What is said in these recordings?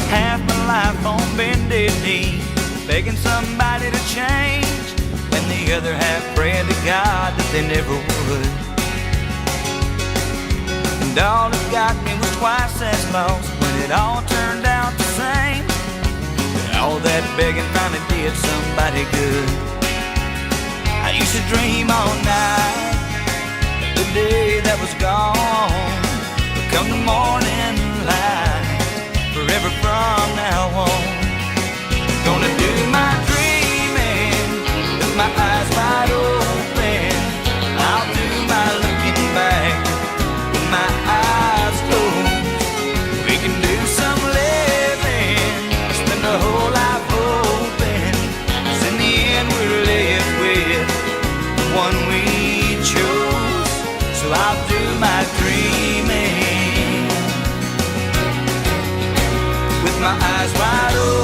Half my life on bended knee, begging somebody to change, and the other half praying to God that they never would. And all it got me was twice as lost when it all turned out the same. But all that begging finally did somebody good. I used to dream all night of the day that was gone, but come the morning light, forever from now on, gonna do my dreaming with my eyes wide open. I'll do my looking back with my eyes closed. We can do some living, spend the whole life hoping, 'cause in the end we're left with the one we chose. So I'll do my dreaming with my eyes wide open.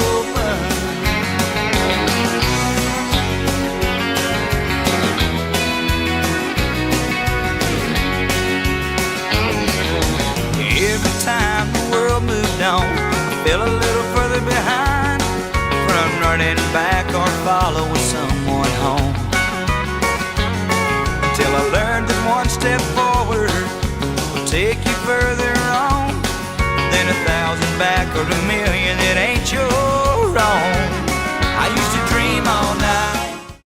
Every time the world moved on, I fell a little further behind, from running back or following someone home, until I learned that one step forward will take you further on than 1,000 back or 1,000,000 that ain't yours.